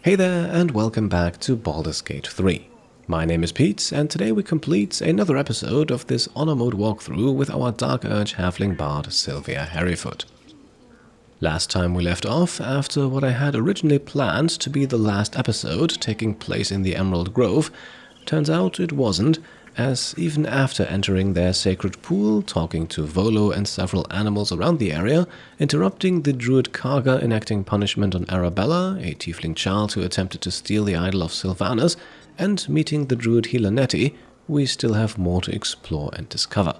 Hey there and welcome back to Baldur's Gate 3. My name is Pete and today we complete another episode of this Honor Mode walkthrough with our Dark Urge Halfling Bard Sylvia Hairyfoot. Last time we left off after what I had originally planned to be the last episode taking place in the Emerald Grove. Turns out it wasn't, as even after entering their sacred pool, talking to Volo and several animals around the area, interrupting the Druid Karga enacting punishment on Arabella, a tiefling child who attempted to steal the idol of Sylvanas, and meeting the Druid Hilaneti, we still have more to explore and discover.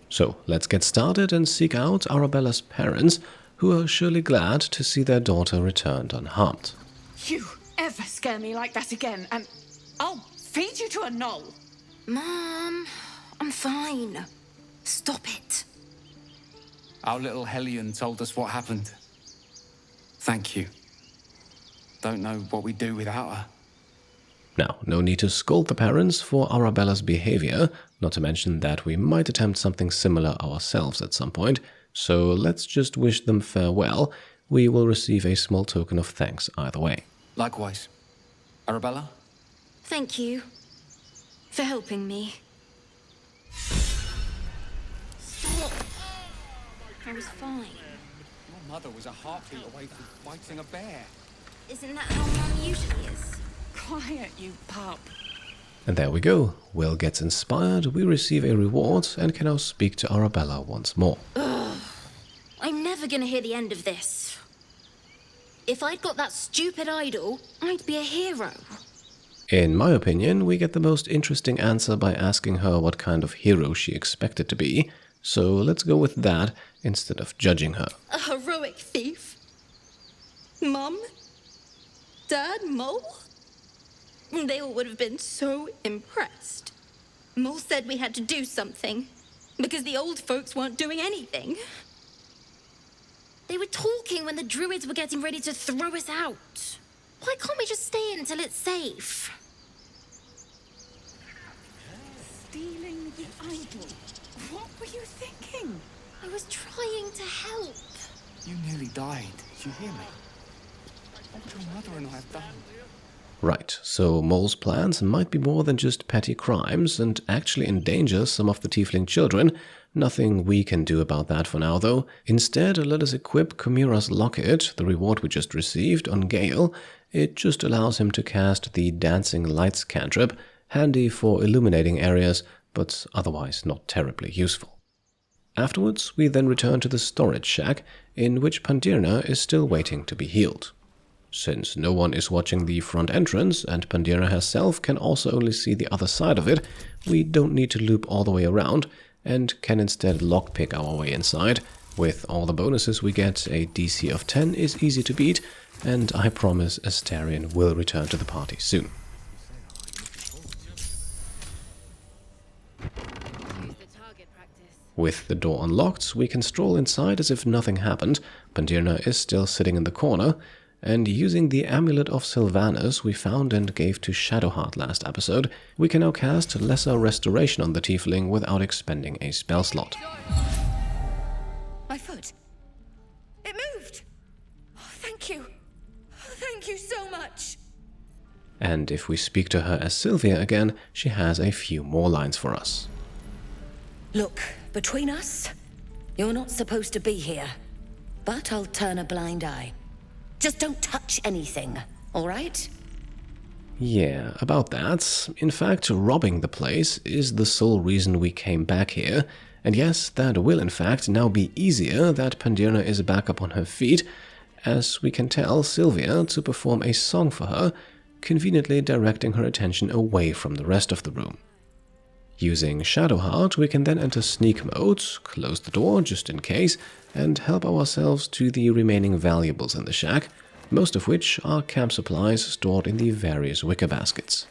So let's get started and seek out Arabella's parents, who are surely glad to see their daughter returned unharmed. You ever scare me like that again, and I'll feed you to a knoll. Mom, I'm fine. Stop it. Our little Hellion told us what happened. Thank you. Don't know what we'd do without her. Now, no need to scold the parents for Arabella's behavior, not to mention that we might attempt something similar ourselves at some point, so let's just wish them farewell. We will receive a small token of thanks either way. Likewise. Arabella? Thank you for helping me. Stop. I was fine. Your mother was a heartbeat away from fighting a bear. Isn't that how Mum usually is? Quiet, you pup. And there we go. Will gets inspired, we receive a reward, and can now speak to Arabella once more. Ugh. I'm never gonna hear the end of this. If I'd got that stupid idol, I'd be a hero. In my opinion, we get the most interesting answer by asking her what kind of hero she expected to be, so let's go with that instead of judging her. A heroic thief? Mum? Dad? Mole? They all would have been so impressed. Mole said we had to do something, because the old folks weren't doing anything. They were talking when the Druids were getting ready to throw us out. Why can't we just stay in until it's safe? Stealing the idol. What were you thinking? I was trying to help. You nearly died. Did you hear me? What your mother and I have done. Right, so Mole's plans might be more than just petty crimes and actually endanger some of the tiefling children. Nothing we can do about that for now, though. Instead, let us equip Chimera's locket, the reward we just received, on Gale. It just allows him to cast the Dancing Lights cantrip, handy for illuminating areas, but otherwise not terribly useful. Afterwards, we then return to the storage shack, in which Pandirna is still waiting to be healed. Since no one is watching the front entrance, and Pandirna herself can also only see the other side of it, we don't need to loop all the way around, and can instead lockpick our way inside. With all the bonuses we get, a DC of 10 is easy to beat, and I promise Astarion will return to the party soon. With the door unlocked, we can stroll inside as if nothing happened. Pandirna is still sitting in the corner, and using the Amulet of Sylvanas we found and gave to Shadowheart last episode, we can now cast Lesser Restoration on the tiefling without expending a spell slot. My foot. It moved. Oh, thank you. Thank you so much. And if we speak to her as Sylvia again, she has a few more lines for us. Look, between us, you're not supposed to be here. But I'll turn a blind eye. Just don't touch anything, all right? Yeah, about that. In fact, robbing the place is the sole reason we came back here. And yes, that will in fact now be easier that Pandirna is back up on her feet, as we can tell Sylvia to perform a song for her, conveniently directing her attention away from the rest of the room. Using Shadowheart, we can then enter sneak mode, close the door just in case, and help ourselves to the remaining valuables in the shack, most of which are camp supplies stored in the various wicker baskets.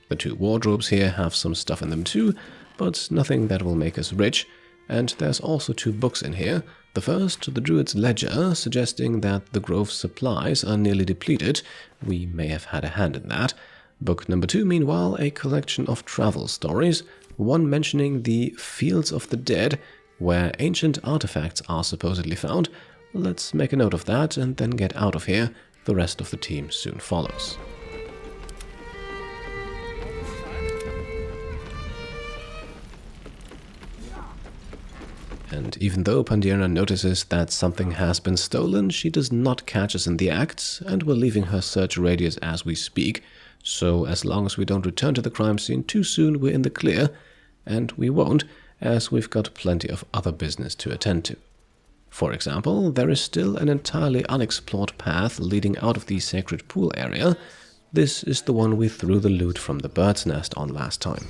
The two wardrobes here have some stuff in them too, but nothing that will make us rich, and there's also two books in here. The first, the Druid's Ledger, suggesting that the Grove's supplies are nearly depleted. We may have had a hand in that. Book number 2, meanwhile, a collection of travel stories, one mentioning the Fields of the Dead, where ancient artifacts are supposedly found, Let's make a note of that and then get out of here. The rest of the team soon follows. And even though Pandirna notices that something has been stolen, she does not catch us in the act, and we're leaving her search radius as we speak. So as long as we don't return to the crime scene too soon, we're in the clear. And we won't, as we've got plenty of other business to attend to. For example, there is still an entirely unexplored path leading out of the sacred pool area. This is the one we threw the loot from the bird's nest on last time.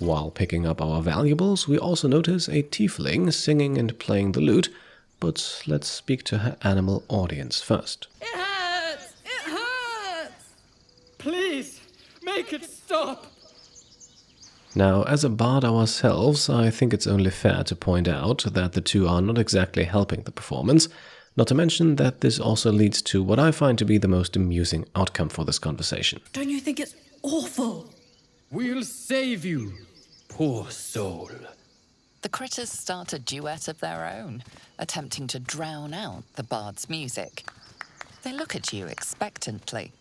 While picking up our valuables, we also notice a tiefling singing and playing the lute, but let's speak to her animal audience first. It hurts! It hurts! Please, make it stop! Now, as a bard ourselves, I think it's only fair to point out that the two are not exactly helping the performance, not to mention that this also leads to what I find to be the most amusing outcome for this conversation. Don't you think it's awful? We'll save you, poor soul. The critters start a duet of their own, attempting to drown out the bard's music. They look at you expectantly.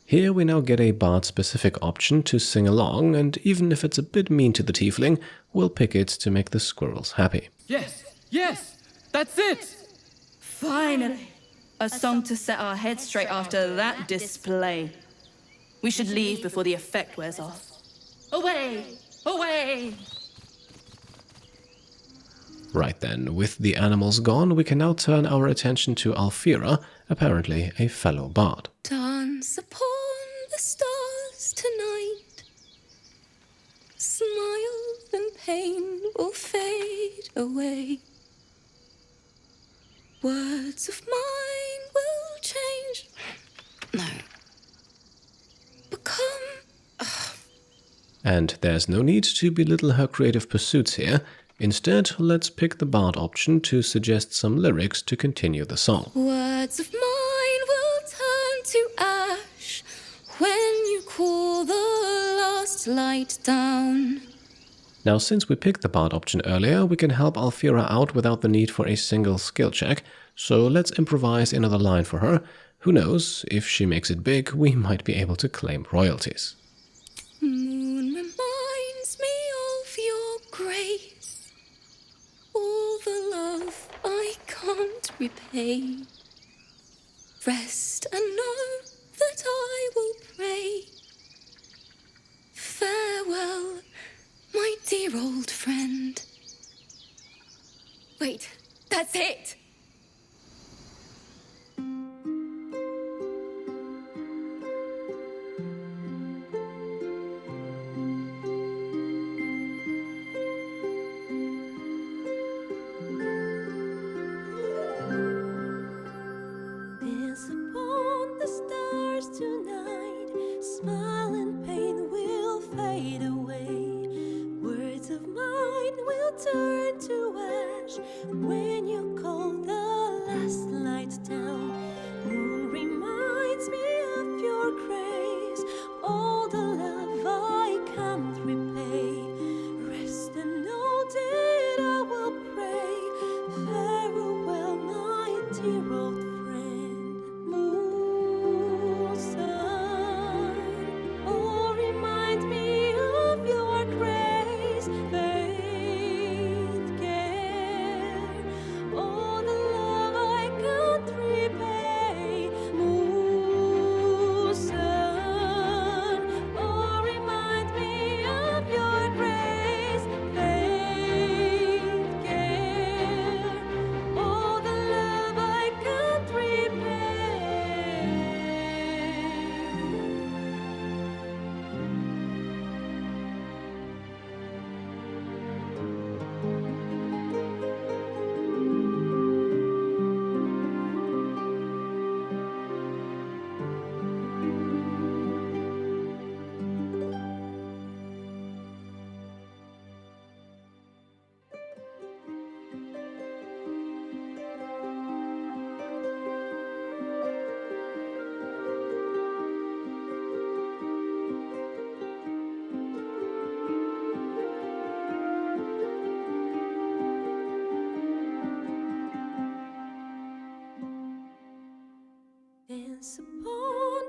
Here we now get a bard-specific option to sing along, and even if it's a bit mean to the tiefling, we'll pick it to make the squirrels happy. Yes, yes, that's it! Finally! A song to set our heads straight after that display. We should leave before the effect wears off. Away! Away! Right then, with the animals gone, we can now turn our attention to Alfira, apparently a fellow bard. Dance upon the stars tonight. Smile and pain will fade away. Words of mine will change. No. Become. And there's no need to belittle her creative pursuits here. Instead, let's pick the bard option to suggest some lyrics to continue the song. Words of mine will turn to ash when you cool the last light down. Now, since we picked the bard option earlier, we can help Alfira out without the need for a single skill check, so let's improvise another line for her. Who knows, if she makes it big, we might be able to claim royalties. Moon reminds me of your grace, all the love I can't repay. Rest and know that I will pray. Farewell, my dear old friend. Wait, that's it!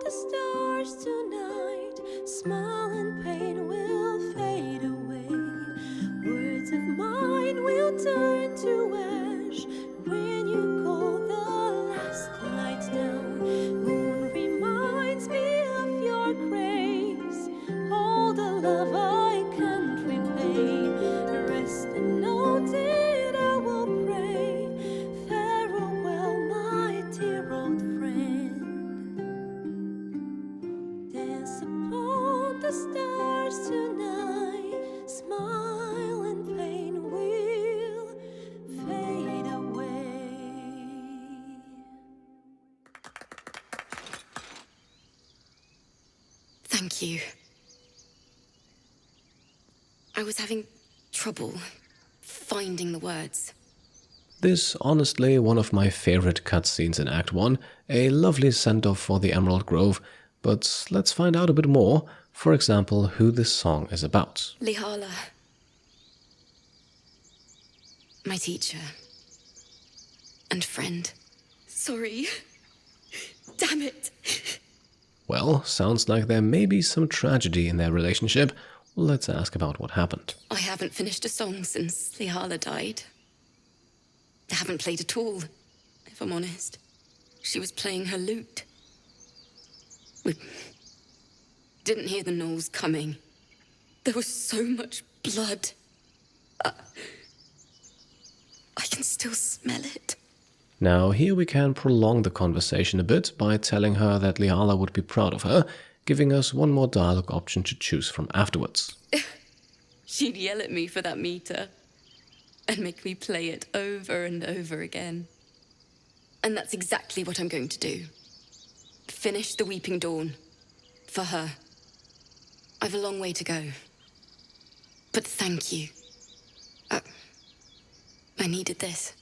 the stars tonight, smile and pain will fade away. Words of mine will turn to ash when you call the last light down. Moon reminds me of your grace, all the love I can't repay. Rest and note it, I will pray. Farewell, my dear old friend. Dance upon the stars tonight, smile and pain will fade away. Thank you. I was having trouble finding the words. This honestly one of my favorite cutscenes in Act 1, a lovely send-off for the Emerald Grove, but let's find out a bit more, for example, who this song is about. Lihala. My teacher. And friend. Sorry. Damn it. Well, sounds like there may be some tragedy in their relationship. Let's ask about what happened. I haven't finished a song since Lihala died. I haven't played at all, if I'm honest. She was playing her lute. We didn't hear the gnolls coming. There was so much blood. I can still smell it. Now, here we can prolong the conversation a bit by telling her that Lihala would be proud of her, giving us one more dialogue option to choose from afterwards. She'd yell at me for that meter and make me play it over and over again. And that's exactly what I'm going to do. Finish the Weeping Dawn. For her. I've a long way to go. But thank you. I needed this.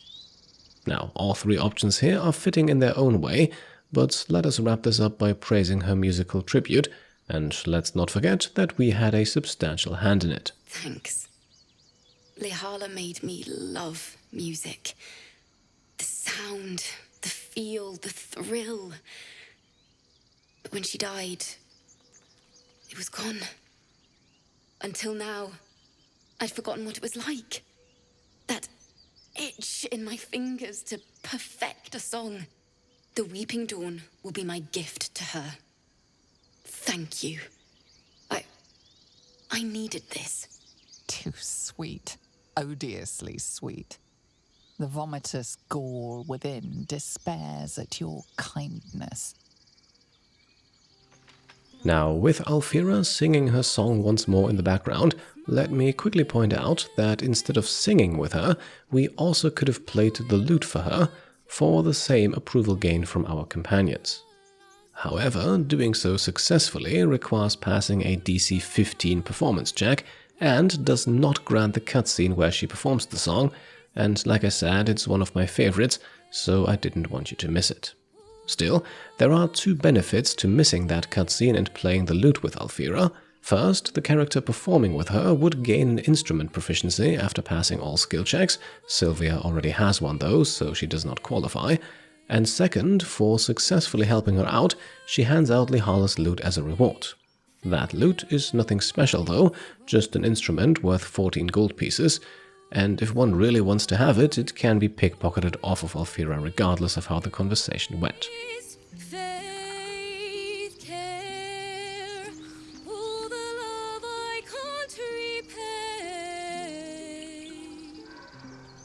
Now, all three options here are fitting in their own way, but let us wrap this up by praising her musical tribute, and let's not forget that we had a substantial hand in it. Thanks. Lihala made me love music. The sound, the feel, the thrill. But when she died, it was gone. Until now, I'd forgotten what it was like. That itch in my fingers to perfect a song. The Weeping Dawn will be my gift to her. Thank you. I needed this. Too sweet. Odiously sweet. The vomitous gall within despairs at your kindness. Now, with Alfira singing her song once more in the background, let me quickly point out that instead of singing with her, we also could have played the lute for her, for the same approval gain from our companions. However, doing so successfully requires passing a DC 15 performance check and does not grant the cutscene where she performs the song, and like I said, it's one of my favorites, so I didn't want you to miss it. Still, there are two benefits to missing that cutscene and playing the lute with Alfira. First, the character performing with her would gain an instrument proficiency after passing all skill checks. Sylvia already has one though, so she does not qualify. And second, for successfully helping her out, she hands out Lihala's lute as a reward. That lute is nothing special though, just an instrument worth 14 gold pieces, and if one really wants to have it, it can be pickpocketed off of Alfira regardless of how the conversation went.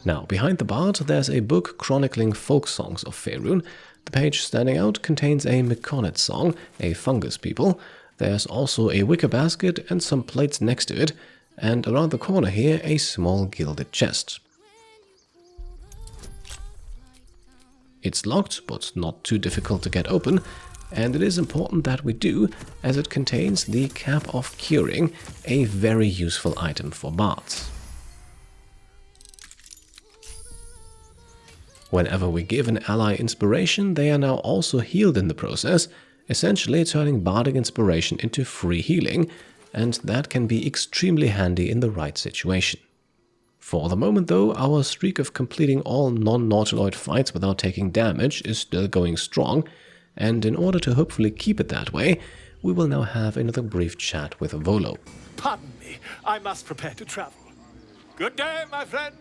Now, behind the bard, there's a book chronicling folk songs of Faerun. The page standing out contains a Mirkon song, a fungus people. There's also a wicker basket and some plates next to it, and around the corner here, a small gilded chest. It's locked, but not too difficult to get open, and it is important that we do, as it contains the Cap of Curing, a very useful item for bards. Whenever we give an ally inspiration, they are now also healed in the process, essentially turning bardic inspiration into free healing, and that can be extremely handy in the right situation. For the moment though, our streak of completing all non-Nautiloid fights without taking damage is still going strong, and in order to hopefully keep it that way, we will now have another brief chat with Volo. Pardon me, I must prepare to travel. Good day, my friend.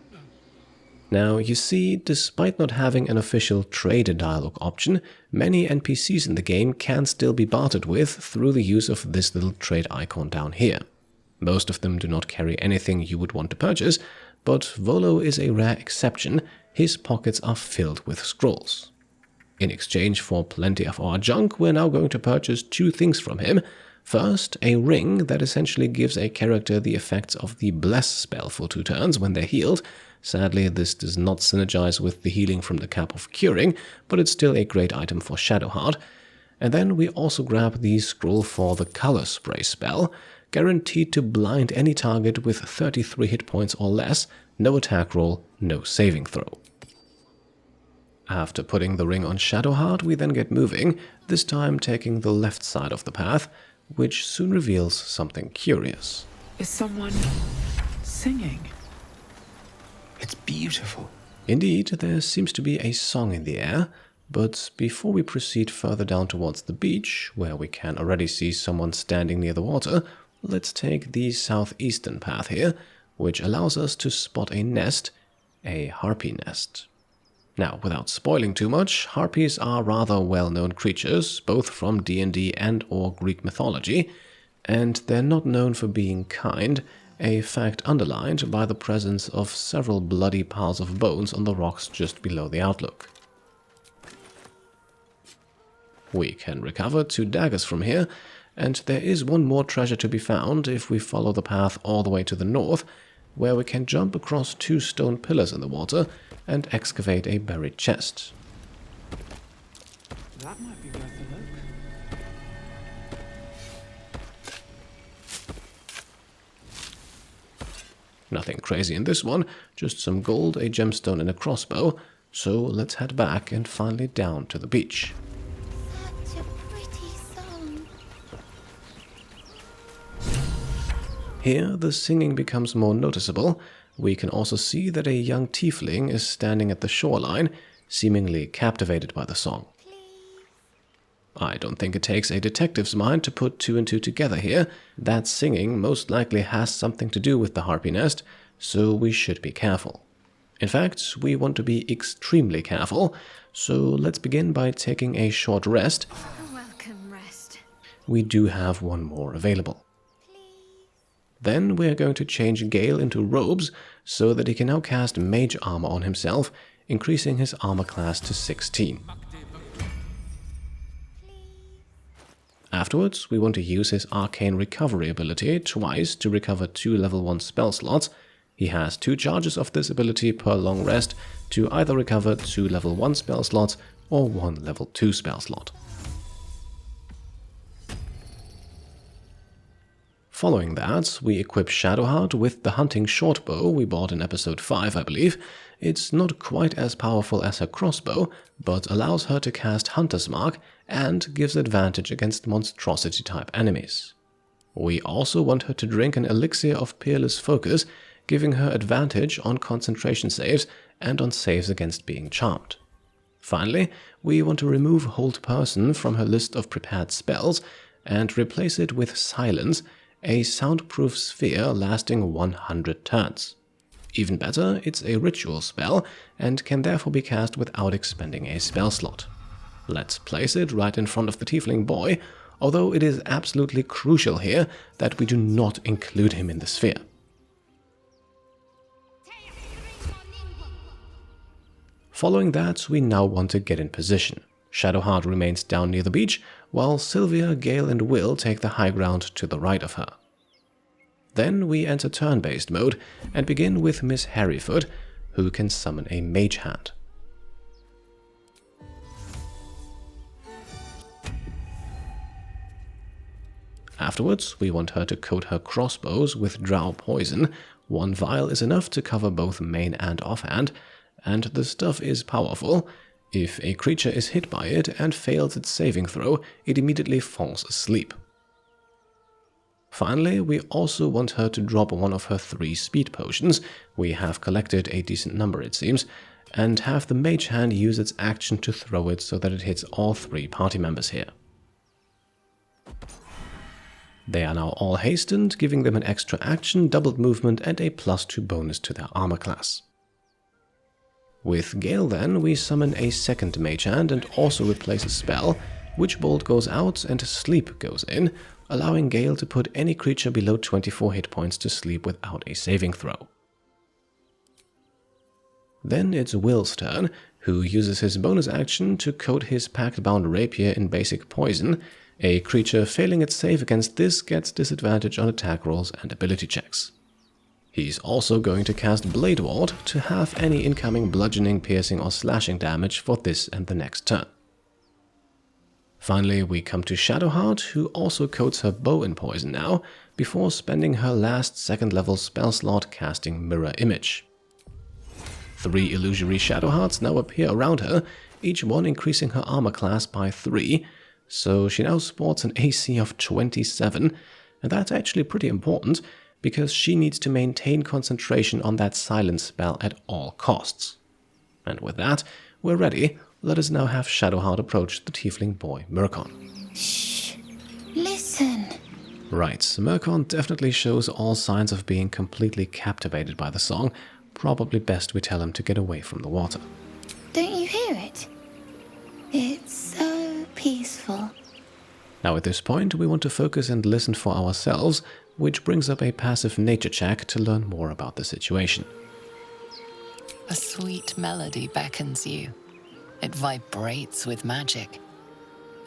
Now, you see, despite not having an official trade dialogue option, many NPCs in the game can still be bartered with through the use of this little trade icon down here. Most of them do not carry anything you would want to purchase, but Volo is a rare exception. His pockets are filled with scrolls. In exchange for plenty of our junk, we're now going to purchase 2 things from him. First, a ring that essentially gives a character the effects of the Bless spell for 2 turns when they're healed. Sadly, this does not synergize with the healing from the Cap of Curing, but it's still a great item for Shadowheart. And then we also grab the scroll for the Color Spray spell, guaranteed to blind any target with 33 hit points or less, no attack roll, no saving throw. After putting the ring on Shadowheart, we then get moving, this time taking the left side of the path, which soon reveals something curious. Is someone singing? It's beautiful. Indeed, there seems to be a song in the air, but before we proceed further down towards the beach, where we can already see someone standing near the water, let's take the southeastern path here, which allows us to spot a nest, a harpy nest. Now, without spoiling too much, harpies are rather well-known creatures, both from D&D and/or Greek mythology, and they're not known for being kind, a fact underlined by the presence of several bloody piles of bones on the rocks just below the outlook. We can recover 2 daggers from here, and there is one more treasure to be found if we follow the path all the way to the north, where we can jump across 2 stone pillars in the water and excavate a buried chest. That might be worth a look. Nothing crazy in this one, just some gold, a gemstone and a crossbow, so let's head back and finally down to the beach. Such a pretty song. Here, the singing becomes more noticeable. We can also see that a young tiefling is standing at the shoreline, seemingly captivated by the song. I don't think it takes a detective's mind to put 2 and 2 together here. That singing most likely has something to do with the harpy nest, so we should be careful. In fact, we want to be extremely careful, so let's begin by taking a short rest. A welcome rest. We do have one more available. Then we are going to change Gale into robes so that he can now cast mage armor on himself, increasing his armor class to 16. Afterwards, we want to use his arcane recovery ability twice to recover 2 level 1 spell slots. He has 2 charges of this ability per long rest to either recover 2 level 1 spell slots or 1 level 2 spell slot. Following that, we equip Shadowheart with the hunting shortbow we bought in episode 5, I believe. It's not quite as powerful as her crossbow, but allows her to cast Hunter's Mark and gives advantage against monstrosity-type enemies. We also want her to drink an elixir of Peerless Focus, giving her advantage on concentration saves and on saves against being charmed. Finally, we want to remove Hold Person from her list of prepared spells and replace it with Silence, a soundproof sphere lasting 100 turns. Even better, it's a ritual spell and can therefore be cast without expending a spell slot. Let's place it right in front of the tiefling boy, although it is absolutely crucial here that we do not include him in the sphere. Following that, we now want to get in position. Shadowheart remains down near the beach, while Sylvia, Gale and Will take the high ground to the right of her. Then we enter turn-based mode and begin with Miss Hairyfoot, who can summon a mage hand. Afterwards, we want her to coat her crossbows with drow poison. 1 vial is enough to cover both main and offhand, and the stuff is powerful. If a creature is hit by it and fails its saving throw, it immediately falls asleep. Finally, we also want her to drop one of her 3 speed potions. We have collected a decent number, it seems, and have the Mage Hand use its action to throw it so that it hits all 3 party members here. They are now all hastened, giving them an extra action, doubled movement, and a +2 bonus to their armor class. With Gale then, we summon a second Mage Hand and also replace a spell. Witch Bolt goes out and Sleep goes in, allowing Gale to put any creature below 24 hit points to sleep without a saving throw. Then it's Will's turn, who uses his bonus action to coat his Pact-Bound Rapier in basic poison. A creature failing its save against this gets disadvantage on attack rolls and ability checks. He's also going to cast Blade Ward to halve any incoming bludgeoning, piercing or slashing damage for this and the next turn. Finally, we come to Shadowheart, who also coats her bow in poison now, before spending her last 2nd level spell slot casting Mirror Image. 3 illusory Shadowhearts now appear around her, each one increasing her armor class by 3, so she now sports an AC of 27, and that's actually pretty important, because she needs to maintain concentration on that silence spell at all costs. And with that, we're ready. Let us now have Shadowheart approach the tiefling boy Mirkon. Shh! Listen! Right, Mirkon definitely shows all signs of being completely captivated by the song. Probably best we tell him to get away from the water. Don't you hear it? It's so peaceful. Now at this point, we want to focus and listen for ourselves, which brings up a passive nature check to learn more about the situation. A sweet melody beckons you. It vibrates with magic.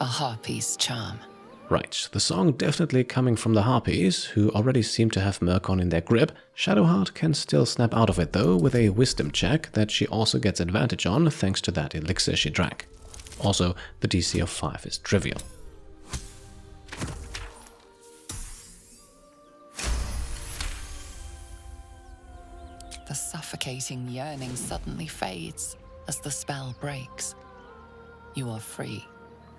A harpy's charm. Right, the song definitely coming from the Harpies, who already seem to have Mirkon in their grip. Shadowheart can still snap out of it though with a wisdom check that she also gets advantage on thanks to that elixir she drank. Also, the DC of 5 is trivial. The suffocating yearning suddenly fades as the spell breaks. You are free.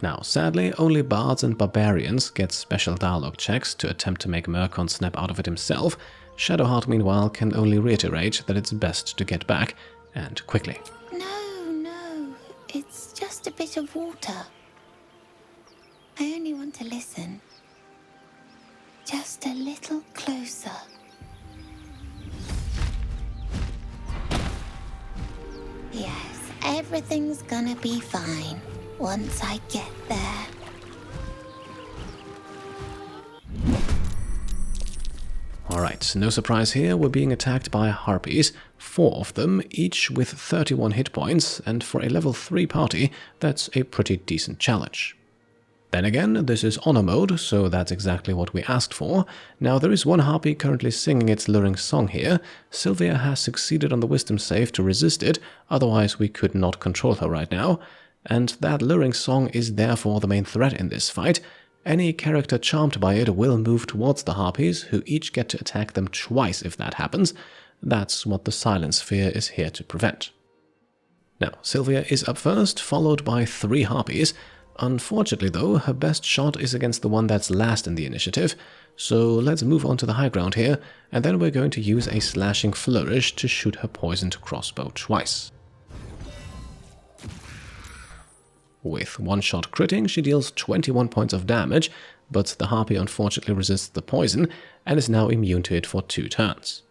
Now, sadly, only bards and barbarians get special dialogue checks to attempt to make Mirkon snap out of it himself. Shadowheart, meanwhile, can only reiterate that it's best to get back, and quickly. No, it's just a bit of water. I only want to listen. Just a little closer. Yes, everything's gonna be fine once I get there. Alright, no surprise here, we're being attacked by Harpies, 4 of them, each with 31 hit points, and for a level 3 party, that's a pretty decent challenge. Then again, this is honor mode, so that's exactly what we asked for. Now there is one Harpy currently singing its luring song here. Sylvia has succeeded on the wisdom save to resist it, otherwise we could not control her right now. And that luring song is therefore the main threat in this fight. Any character charmed by it will move towards the Harpies, who each get to attack them twice if that happens. That's what the Silence Sphere is here to prevent. Now, Sylvia is up first, followed by 3 Harpies. Unfortunately though, her best shot is against the one that's last in the initiative, so let's move on to the high ground here, and then we're going to use a slashing flourish to shoot her poisoned crossbow twice. With one shot critting, she deals 21 points of damage, but the Harpy unfortunately resists the poison and is now immune to it for 2 turns.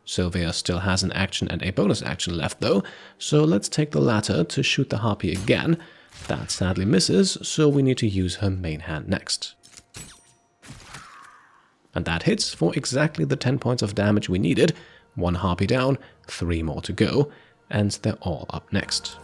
Sylvia still has an action and a bonus action left though, so let's take the latter to shoot the Harpy again. That sadly misses, so we need to use her main hand next. And that hits for exactly the 10 points of damage we needed. 1 Harpy down, 3 more to go, and they're all up next.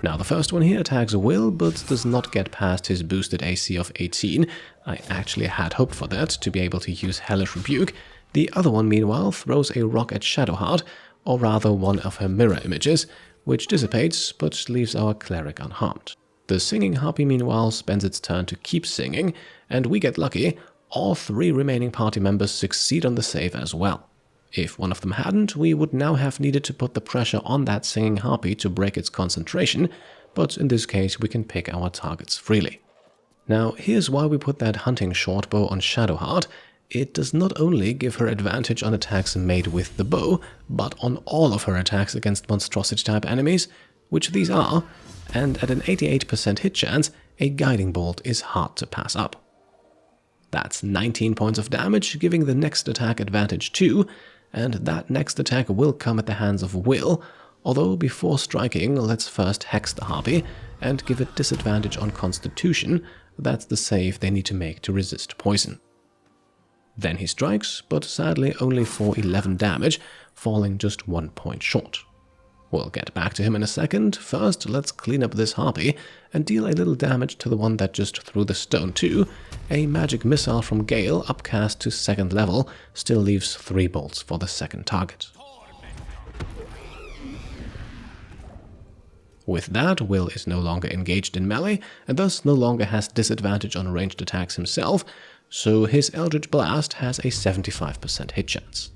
Now the first one here attacks Will, but does not get past his boosted AC of 18. I actually had hoped for that, to be able to use Hellish Rebuke. The other one meanwhile throws a rock at Shadowheart, or rather one of her mirror images, which dissipates but leaves our cleric unharmed. The singing Harpy meanwhile spends its turn to keep singing, and we get lucky, all 3 remaining party members succeed on the save as well. If one of them hadn't, we would now have needed to put the pressure on that singing Harpy to break its concentration, but in this case we can pick our targets freely. Now here's why we put that hunting shortbow on Shadowheart. it does not only give her advantage on attacks made with the bow, but on all of her attacks against monstrosity-type enemies, which these are, and at an 88% hit chance, a guiding bolt is hard to pass up. That's 19 points of damage, giving the next attack advantage too, and that next attack will come at the hands of Will, although before striking, let's first hex the Harpy and give it disadvantage on Constitution. That's the save they need to make to resist poison. Then he strikes, but sadly only for 11 damage, falling just 1 point short. We'll get back to him in a second. First, let's clean up this Harpy and deal a little damage to the one that just threw the stone too. A magic missile from Gale, upcast to 2nd level, still leaves 3 bolts for the second target. With that, Will is no longer engaged in melee, and thus no longer has disadvantage on ranged attacks himself, so his Eldritch Blast has a 75% hit chance.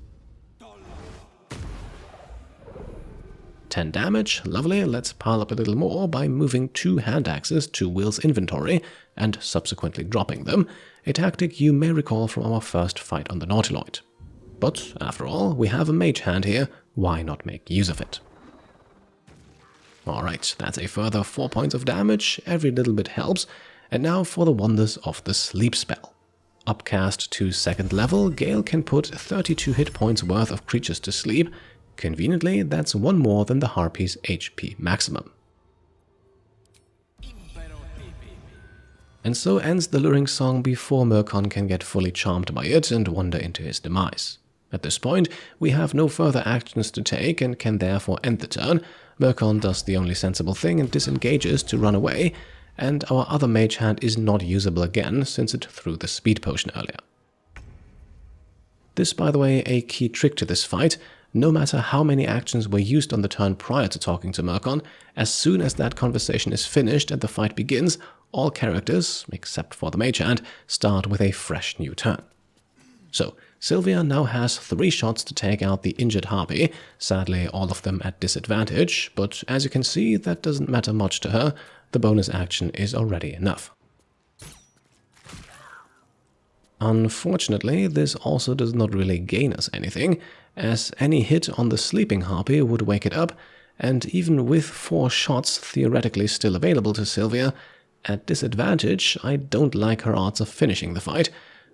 10 damage, lovely. Let's pile up a little more by moving 2 hand axes to Will's inventory and subsequently dropping them, a tactic you may recall from our first fight on the Nautiloid. But after all, we have a mage hand here, why not make use of it? Alright, that's a further 4 points of damage, every little bit helps, and now for the wonders of the sleep spell. Upcast to 2nd level, Gale can put 32 hit points worth of creatures to sleep. Conveniently, that's 1 more than the Harpy's HP maximum. And so ends the luring song before Mirkon can get fully charmed by it and wander into his demise. At this point, we have no further actions to take and can therefore end the turn. Mirkon does the only sensible thing and disengages to run away, and our other mage hand is not usable again since it threw the speed potion earlier. This, by the way, a key trick to this fight. No matter how many actions were used on the turn prior to talking to Mirkon, as soon as that conversation is finished and the fight begins, all characters, except for the mage hand, start with a fresh new turn. So, Sylvia now has 3 shots to take out the injured Harpy, sadly all of them at disadvantage, but as you can see, that doesn't matter much to her. The bonus action is already enough. Unfortunately, this also does not really gain us anything, as any hit on the sleeping Harpy would wake it up, and even with 4 shots theoretically still available to Sylvia, at disadvantage, I don't like her odds of finishing the fight,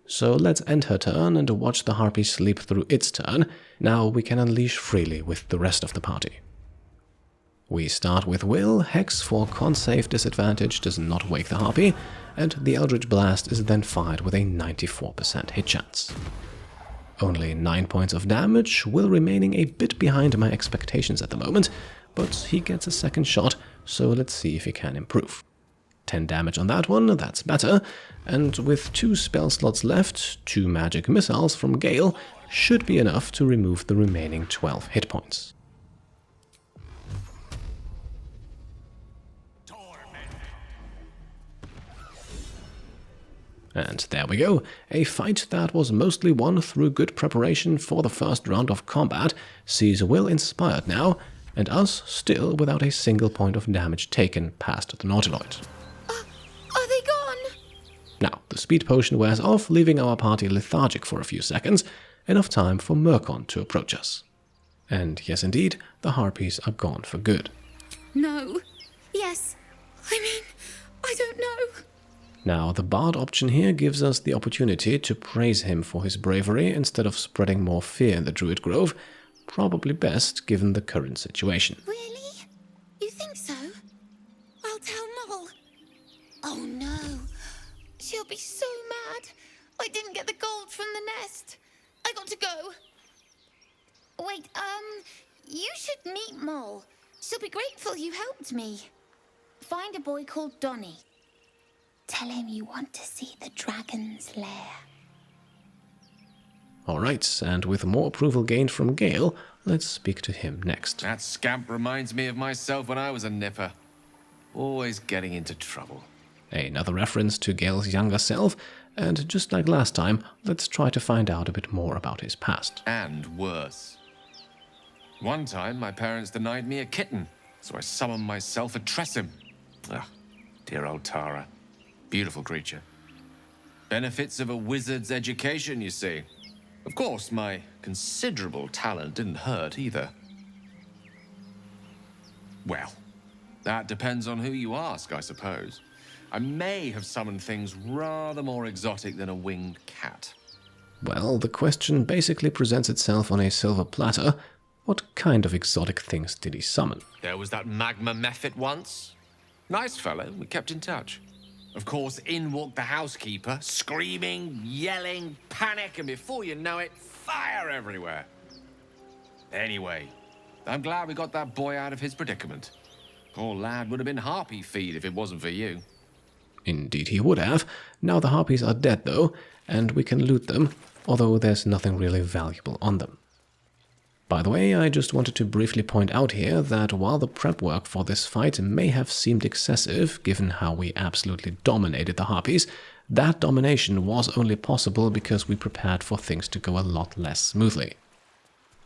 so let's end her turn and watch the Harpy sleep through its turn. Now we can unleash freely with the rest of the party. We start with Will. Hex for con save disadvantage does not wake the Harpy, and the Eldritch Blast is then fired with a 94% hit chance. Only 9 points of damage, Will remaining a bit behind my expectations at the moment, but he gets a second shot, so let's see if he can improve. 10 damage on that one, that's better, and with 2 spell slots left, 2 magic missiles from Gale should be enough to remove the remaining 12 hit points. And there we go, a fight that was mostly won through good preparation for the first round of combat sees Will inspired now, and us still without a single point of damage taken past the Nautiloid. Are they gone? Now, the speed potion wears off, leaving our party lethargic for a few seconds, enough time for Mirkon to approach us. And yes indeed, the Harpies are gone for good. No. Yes. I don't know. Now, the Bard option here gives us the opportunity to praise him for his bravery instead of spreading more fear in the Druid Grove, probably best given the current situation. Really? You think so? I'll tell Mol. Oh no. She'll be so mad. I didn't get the gold from the nest. I got to go. Wait, you should meet Mol. She'll be grateful you helped me. Find a boy called Donny. Tell him you want to see the dragon's lair. Alright, and with more approval gained from Gale, let's speak to him next. That scamp reminds me of myself when I was a nipper. Always getting into trouble. Another reference to Gale's younger self, and just like last time, let's try to find out a bit more about his past. And worse. One time, my parents denied me a kitten, so I summoned myself a Tressim. Ugh, dear old Tara. Beautiful creature. Benefits of a wizard's education, you see. Of course, my considerable talent didn't hurt either. Well, that depends on who you ask, I suppose. I may have summoned things rather more exotic than a winged cat. Well, the question basically presents itself on a silver platter. What kind of exotic things did he summon? There was that magma mephit once. Nice fellow, we kept in touch. Of course, in walked the housekeeper, screaming, yelling, panic, and before you know it, fire everywhere. Anyway, I'm glad we got that boy out of his predicament. Poor lad would have been Harpy Fight if it wasn't for you. Indeed he would have. Now the Harpies are dead though, and we can loot them, although there's nothing really valuable on them. By the way, I just wanted to briefly point out here that while the prep work for this fight may have seemed excessive, given how we absolutely dominated the Harpies, that domination was only possible because we prepared for things to go a lot less smoothly.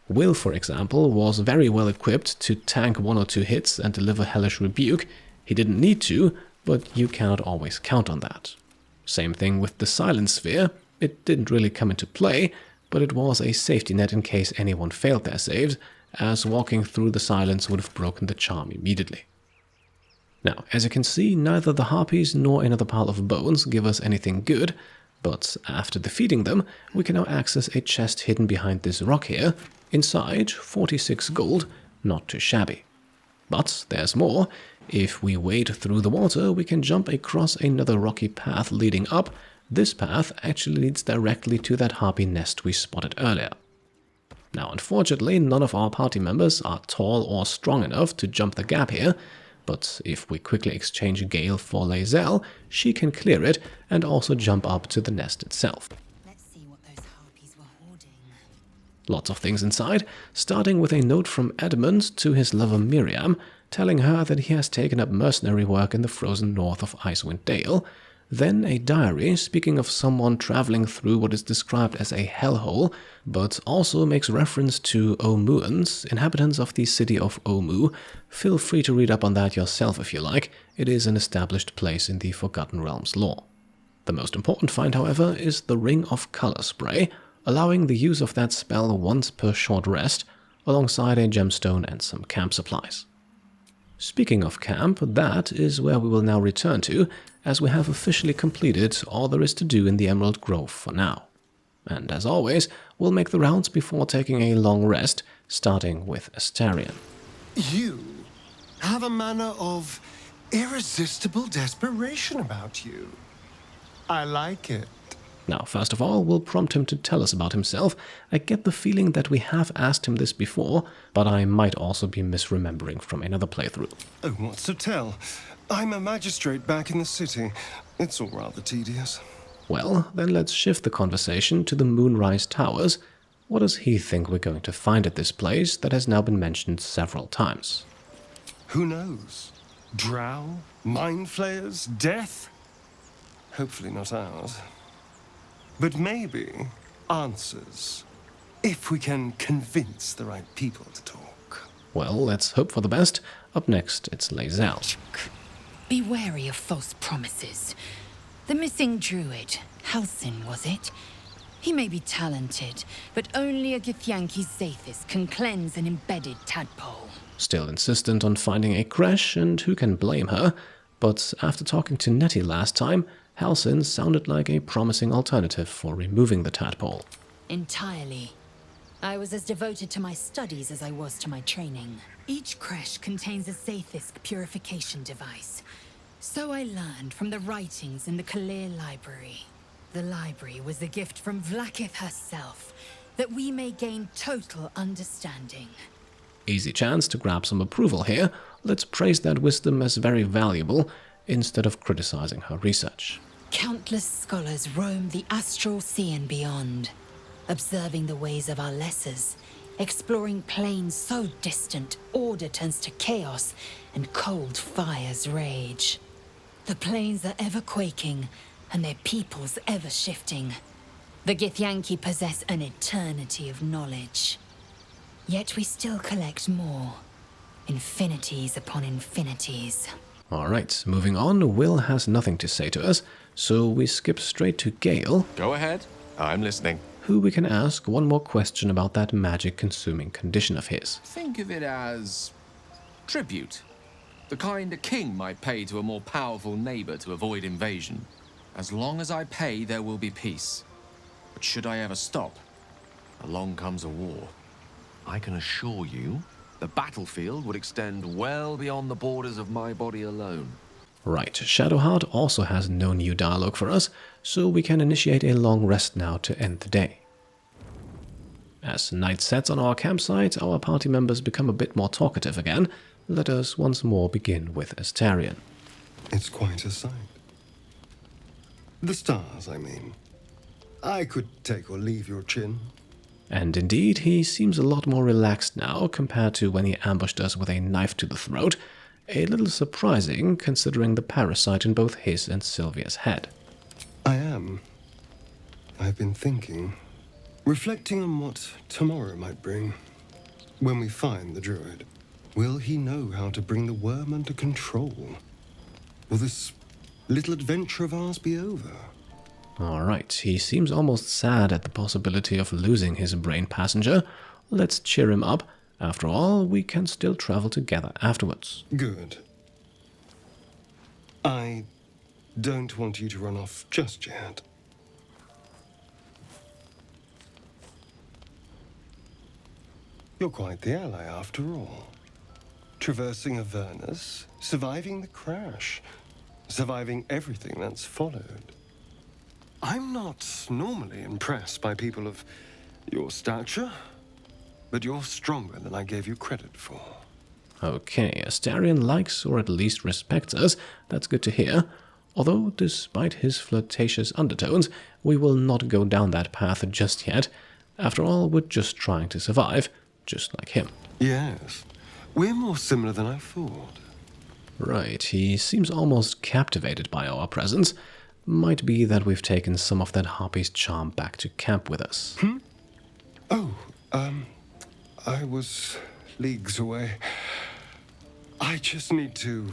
Will, for example, was very well equipped to tank 1 or 2 hits and deliver Hellish Rebuke. He didn't need to, but you cannot always count on that. Same thing with the Silent Sphere. It didn't really come into play, but it was a safety net in case anyone failed their saves, as walking through the silence would have broken the charm immediately. Now, as you can see, neither the Harpies nor another pile of bones give us anything good, but after defeating them, we can now access a chest hidden behind this rock here. Inside, 46 gold, not too shabby. But there's more. If we wade through the water, we can jump across another rocky path leading up. This path actually leads directly to that harpy nest we spotted earlier. Now, unfortunately, none of our party members are tall or strong enough to jump the gap here, but if we quickly exchange Gale for Lae'zel, she can clear it and also jump up to the nest itself. Let's see what those harpies were hoarding. Lots of things inside, starting with a note from Edmund to his lover Miriam, telling her that he has taken up mercenary work in the frozen north of Icewind Dale. Then a diary speaking of someone traveling through what is described as a hellhole, but also makes reference to Omuans, inhabitants of the city of Omu. Feel free to read up on that yourself if you like. It is an established place in the Forgotten Realms lore. The most important find, however, is the Ring of Color Spray, allowing the use of that spell once per short rest, alongside a gemstone and some camp supplies. Speaking of camp, that is where we will now return to, as we have officially completed all there is to do in the Emerald Grove for now. And as always, we'll make the rounds before taking a long rest, starting with Astarion. You have a manner of irresistible desperation about you. I like it. Now, first of all, we'll prompt him to tell us about himself. I get the feeling that we have asked him this before, but I might also be misremembering from another playthrough. Oh, what's to tell? I'm a magistrate back in the city. It's all rather tedious. Well, then let's shift the conversation to the Moonrise Towers. What does he think we're going to find at this place that has now been mentioned several times? Who knows? Drow? Mind flayers? Death? Hopefully not ours. But maybe answers, if we can convince the right people to talk. Well, let's hope for the best. Up next, it's Lae'zel. Be wary of false promises. The missing druid, Halsin, was it? He may be talented, but only a Githyanki Zathis can cleanse an embedded tadpole. Still insistent on finding a crash, and who can blame her? But after talking to Nettie last time, Halsin sounded like a promising alternative for removing the tadpole. Entirely. I was as devoted to my studies as I was to my training. Each creche contains a Zathis purification device. So I learned from the writings in the Kalir Library. The library was a gift from Vlaakith herself, that we may gain total understanding. Easy chance to grab some approval here. Let's praise that wisdom as very valuable, instead of criticizing her research. Countless scholars roam the astral sea and beyond, observing the ways of our lessers, exploring planes so distant order turns to chaos and cold fires rage. The planes are ever quaking, and their peoples ever shifting. The Githyanki possess an eternity of knowledge. Yet we still collect more. Infinities upon infinities. Alright, moving on, Will has nothing to say to us, so we skip straight to Gale. Go ahead. I'm listening. Who we can ask one more question about that magic-consuming condition of his. Think of it as tribute. The kind a king might pay to a more powerful neighbor to avoid invasion. As long as I pay, there will be peace. But should I ever stop, along comes a war. I can assure you, the battlefield would extend well beyond the borders of my body alone. Right, Shadowheart also has no new dialogue for us, so we can initiate a long rest now to end the day. As night sets on our campsite, our party members become a bit more talkative again. Let us once more begin with Astarion. It's quite a sight. The stars, I mean. I could take or leave your chin. And indeed, he seems a lot more relaxed now compared to when he ambushed us with a knife to the throat. A little surprising, considering the parasite in both his and Sylvia's head. I am. I've been thinking, reflecting on what tomorrow might bring. When we find the Druid, will he know how to bring the worm under control? Will this little adventure of ours be over? Alright, he seems almost sad at the possibility of losing his brain passenger. Let's cheer him up. After all, we can still travel together afterwards. Good. I don't want you to run off just yet. You're quite the ally after all. Traversing Avernus, surviving the crash, surviving everything that's followed. I'm not normally impressed by people of your stature, but you're stronger than I gave you credit for. Okay, Astarion likes or at least respects us. That's good to hear. Although, despite his flirtatious undertones, we will not go down that path just yet. After all, we're just trying to survive, just like him. Yes, we're more similar than I thought. Right, he seems almost captivated by our presence. Might be that we've taken some of that Harpy's charm back to camp with us. Oh, I was leagues away. I just need to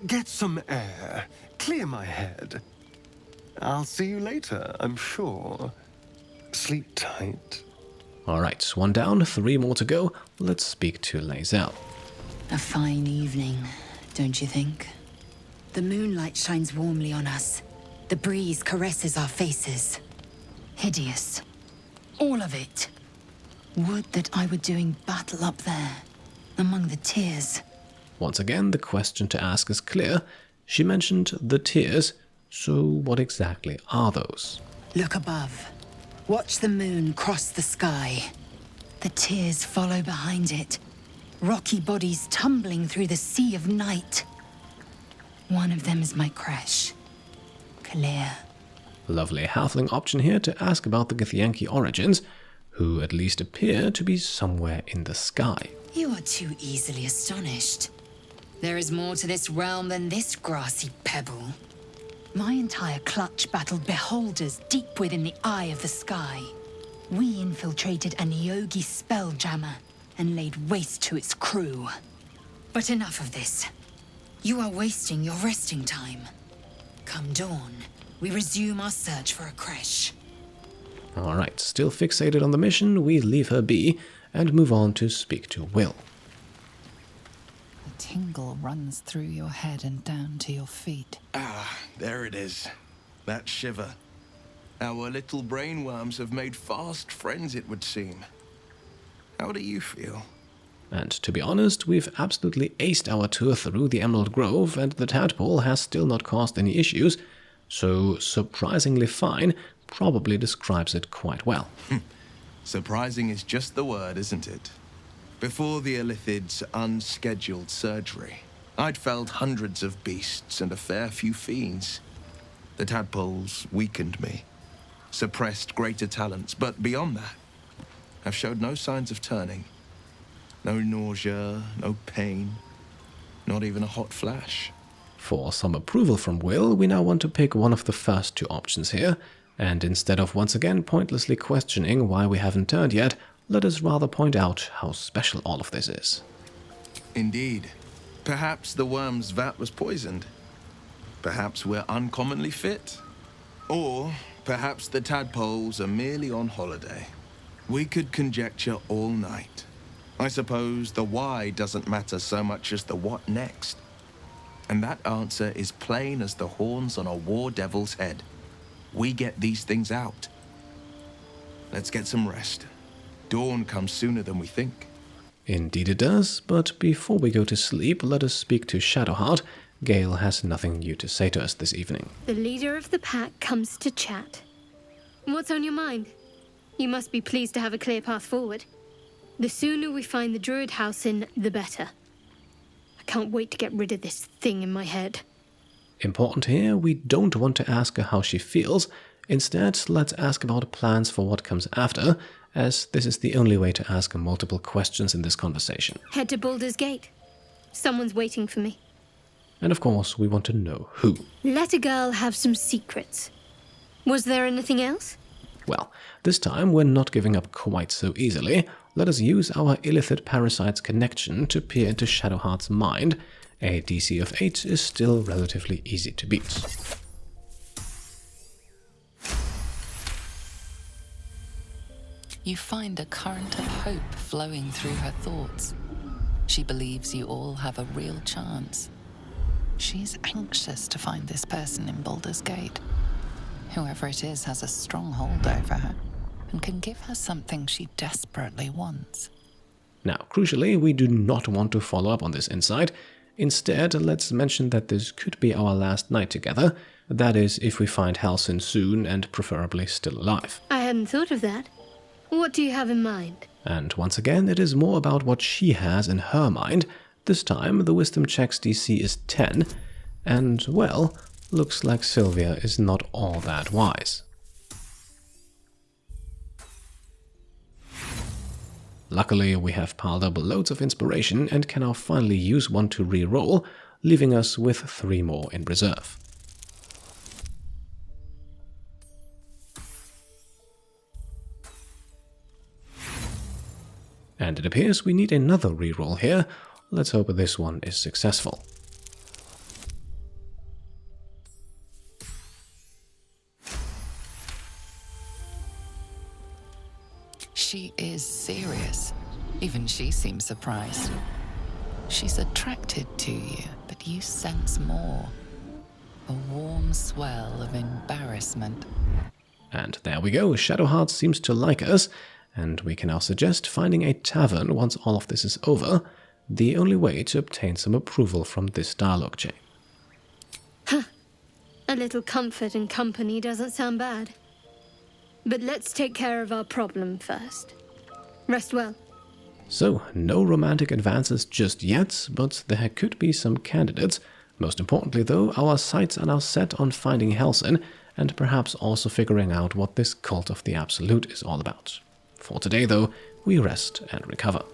get some air, clear my head. I'll see you later, I'm sure. Sleep tight. Alright, one down, 3 more to go. Let's speak to Lae'zel. A fine evening, don't you think? The moonlight shines warmly on us. The breeze caresses our faces. Hideous. All of it. Would that I were doing battle up there, among the tears. Once again, the question to ask is clear. She mentioned the tears, so what exactly are those? Look above. Watch the moon cross the sky. The tears follow behind it. Rocky bodies tumbling through the sea of night. One of them is my crush, Clear. Lovely halfling option here to ask about the Githyanki origins, who at least appear to be somewhere in the sky. You are too easily astonished. There is more to this realm than this grassy pebble. My entire clutch battled beholders deep within the eye of the sky. We infiltrated a Neogi spelljammer and laid waste to its crew. But enough of this. You are wasting your resting time. Come dawn, we resume our search for a creche. Alright, still fixated on the mission, we leave her be and move on to speak to Will. A tingle runs through your head and down to your feet. Ah, there it is. That shiver. Our little brainworms have made fast friends, it would seem. How do you feel? And to be honest, we've absolutely aced our tour through the Emerald Grove, and the tadpole has still not caused any issues, so surprisingly fine probably describes it quite well. Surprising is just the word, isn't it? Before the Illithid's unscheduled surgery, I'd felled hundreds of beasts and a fair few fiends. The tadpoles weakened me, suppressed greater talents, but beyond that, I've showed no signs of turning. No nausea, no pain, not even a hot flash. For some approval from Will, we now want to pick one of the first 2 options here, and instead of once again pointlessly questioning why we haven't turned yet, let us rather point out how special all of this is. Indeed. Perhaps the worm's vat was poisoned. Perhaps we're uncommonly fit. Or perhaps the tadpoles are merely on holiday. We could conjecture all night. I suppose the why doesn't matter so much as the what next. And that answer is plain as the horns on a war devil's head. We get these things out. Let's get some rest. Dawn comes sooner than we think. Indeed it does, but before we go to sleep, let us speak to Shadowheart. Gale has nothing new to say to us this evening. The leader of the pack comes to chat. What's on your mind? You must be pleased to have a clear path forward. The sooner we find the Druid house in, the better. I can't wait to get rid of this thing in my head. Important here, we don't want to ask her how she feels. Instead, let's ask about plans for what comes after, as this is the only way to ask multiple questions in this conversation. Head to Baldur's Gate. Someone's waiting for me. And of course, we want to know who. Let a girl have some secrets. Was there anything else? Well, this time we're not giving up quite so easily. Let us use our Illithid Parasite's connection to peer into Shadowheart's mind. A DC of 8 is still relatively easy to beat. You find a current of hope flowing through her thoughts. She believes you all have a real chance. She's anxious to find this person in Baldur's Gate. Whoever it is has a strong hold over her and can give her something she desperately wants. Now, crucially, we do not want to follow up on this insight. Instead, let's mention that this could be our last night together. That is, if we find Halsin soon and preferably still alive. I hadn't thought of that. What do you have in mind? And once again, it is more about what she has in her mind. This time, the Wisdom check's DC is 10, and, well, looks like Sylvia is not all that wise. Luckily, we have piled up loads of inspiration and can now finally use one to re-roll, leaving us with 3 more in reserve. And it appears we need another re-roll here. Let's hope this one is successful. She is serious. Even she seems surprised. She's attracted to you, but you sense more. A warm swell of embarrassment. And there we go, Shadowheart seems to like us, and we can now suggest finding a tavern once all of this is over, the only way to obtain some approval from this dialogue chain. Huh. A little comfort and company doesn't sound bad. But let's take care of our problem first. Rest well. So, no romantic advances just yet, but there could be some candidates. Most importantly though, our sights are now set on finding Halsin, and perhaps also figuring out what this cult of the Absolute is all about. For today though, we rest and recover.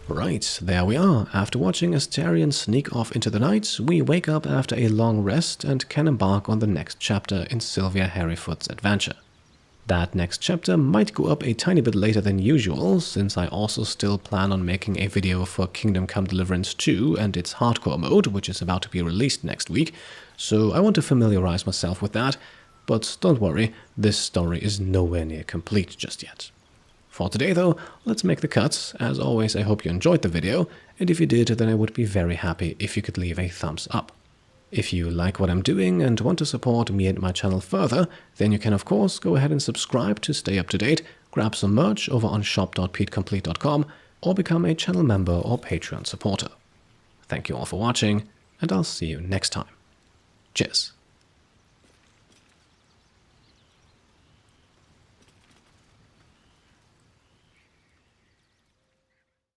Right, there we are. After watching Astarion sneak off into the night, we wake up after a long rest and can embark on the next chapter in Sylvia Hairyfoot's adventure. That next chapter might go up a tiny bit later than usual, since I also still plan on making a video for Kingdom Come Deliverance 2 and its hardcore mode, which is about to be released next week, so I want to familiarize myself with that, but don't worry, this story is nowhere near complete just yet. For today though, let's make the cuts. As always, I hope you enjoyed the video, and if you did, then I would be very happy if you could leave a thumbs up. If you like what I'm doing and want to support me and my channel further, then you can of course go ahead and subscribe to stay up to date, grab some merch over on shop.petecomplete.com, or become a channel member or Patreon supporter. Thank you all for watching, and I'll see you next time. Cheers.